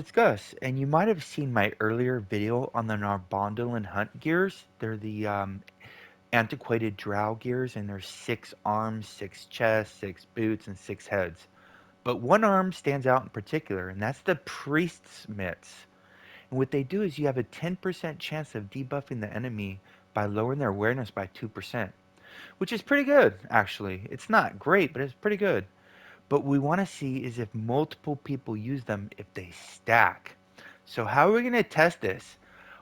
discuss. And you might have seen my earlier video on the Narbondle and Hunt gears. They're the antiquated Drow gears, and there's 6 arms, 6 chests, 6 boots, and 6 heads. But one arm stands out in particular, and that's the priest's mitts. And what they do is you have a 10% chance of debuffing the enemy by lowering their awareness by 2%, which is pretty good, actually. It's not great, but it's pretty good. But we want to see is if multiple people use them, if they stack. So how are we going to test this?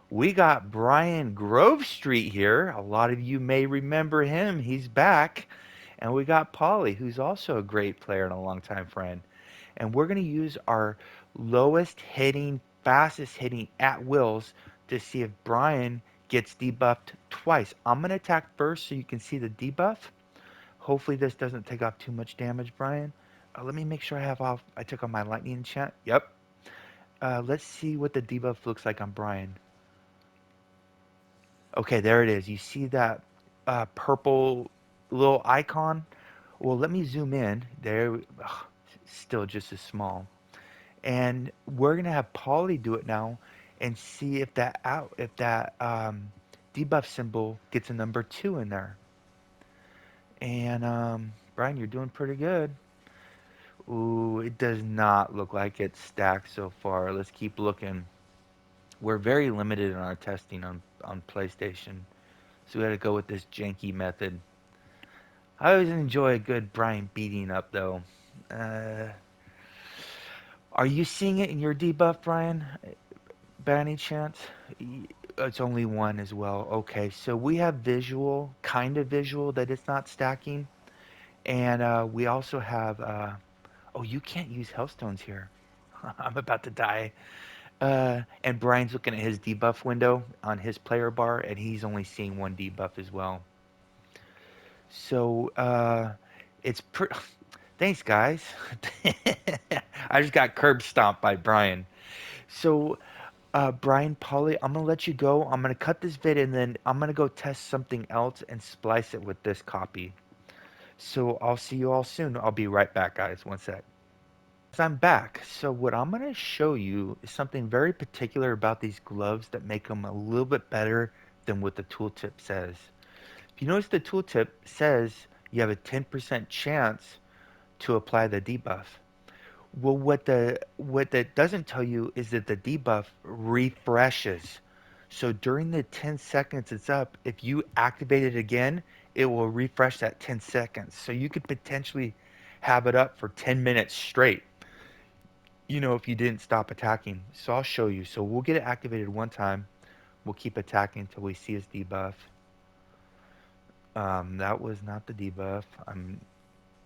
We got Brian Grove Street here. A lot of you may remember him. He's back. And we got Polly, who's also a great player and a longtime friend. And we're going to use our lowest hitting, fastest hitting at wills to see if Brian gets debuffed twice. I'm going to attack first so you can see the debuff. Hopefully this doesn't take off too much damage, Brian. Let me make sure I took off my lightning enchant. Yep. Let's see what the debuff looks like on Brian. Okay, there it is. You see that purple little icon? Well, let me zoom in. There, ugh, still just as small. And we're gonna have Polly do it now, and see if that debuff symbol gets a number 2 in there. And Brian, you're doing pretty good. Ooh, it does not look like it's stacked so far. Let's keep looking. We're very limited in our testing on PlayStation, so we had to go with this janky method. I always enjoy a good Brian beating up, though. Uh, are you seeing it in your debuff, Brian? By any chance? It's only one as well. Okay, so we have visual, kind of visual, that it's not stacking. And we also have. Oh, you can't use Hellstones here. I'm about to die. And Brian's looking at his debuff window on his player bar, and he's only seeing one debuff as well. So it's thanks, guys. I just got curb stomped by Brian. So Brian, Polly, I'm gonna let you go. I'm gonna cut this vid, and then I'm gonna go test something else and splice it with this copy. So I'll see you all soon. I'll be right back, guys. One sec. I'm back. So what I'm going to show you is something very particular about these gloves that make them a little bit better than what the tooltip says. If you notice, the tooltip says you have a 10% chance to apply the debuff. Well, what that doesn't tell you is that the debuff refreshes. So during the 10 seconds it's up, if you activate it again, it will refresh that 10 seconds. So you could potentially have it up for 10 minutes straight, if you didn't stop attacking. So I'll show you. So we'll get it activated one time. We'll keep attacking until we see his debuff. That was not the debuff. I'm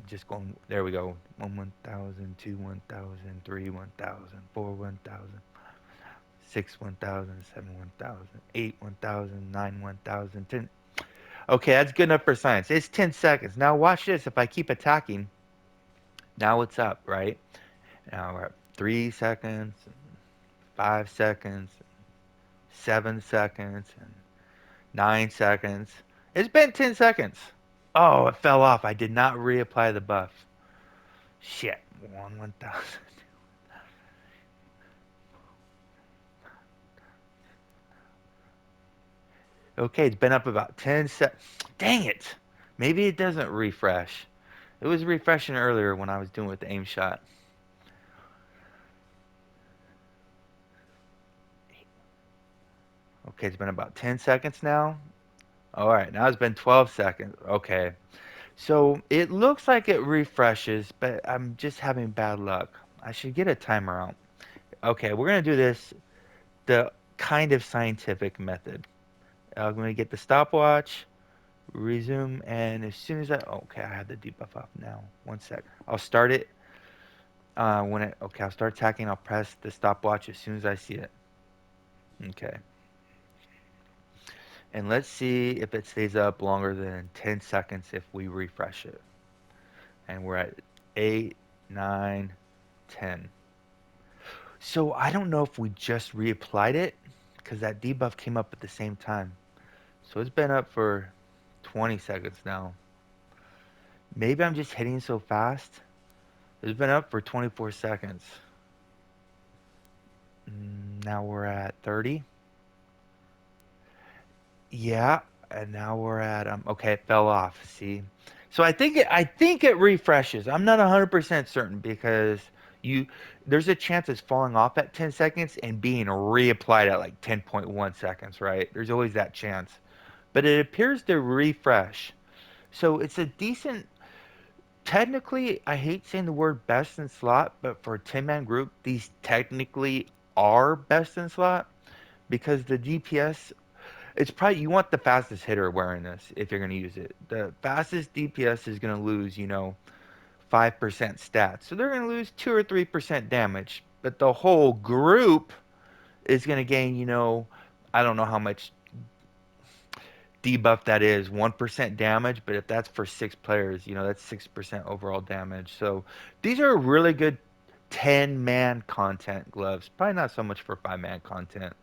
just going. There we go. 1,000, 2, 1,000, 3, 1,000, 4, 1,000, 6, 1,000, 7, 1,000, 8, 1,000, 9, 1,000, 10. Okay, that's good enough for science. It's 10 seconds. Now watch this. If I keep attacking, now it's up, right? Now we're at 3 seconds, 5 seconds, 7 seconds, and 9 seconds. It's been 10 seconds. Oh, it fell off. I did not reapply the buff. Shit. 1,000. Okay, it's been up about 10 seconds. Dang it. Maybe it doesn't refresh. It was refreshing earlier when I was doing with the aim shot. Okay, it's been about 10 seconds now. All right, now it's been 12 seconds. Okay. So it looks like it refreshes, but I'm just having bad luck. I should get a timer out. Okay, we're going to do this the kind of scientific method. I'm going to get the stopwatch, resume, and as soon as okay, I have the debuff up now. One sec. I'll start it. Okay, I'll start attacking. I'll press the stopwatch as soon as I see it. Okay. And let's see if it stays up longer than 10 seconds if we refresh it. And we're at 8, 9, 10. So I don't know if we just reapplied it because that debuff came up at the same time. So it's been up for 20 seconds now. Maybe I'm just hitting so fast. It's been up for 24 seconds. Now we're at 30. Yeah, and now we're at okay, it fell off. See, so I think it refreshes. I'm not 100% certain because you there's a chance it's falling off at 10 seconds and being reapplied at like 10.1 seconds, right? There's always that chance, but it appears to refresh. So it's a decent. Technically, I hate saying the word best in slot, but for a 10-man group, these technically are best in slot because the DPS, it's probably you want the fastest hitter wearing this if you're going to use it. The fastest DPS is going to lose, 5% stats. So they're going to lose 2 or 3% damage. But the whole group is going to gain, I don't know how much debuff that is, 1% damage. But if that's for 6 players, that's 6% overall damage. So these are really good 10-man content gloves. Probably not so much for 5-man content.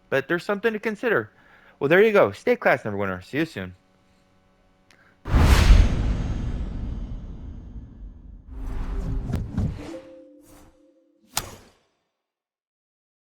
But there's something to consider. Well, there you go. Stay class, Neverwinter. See you soon.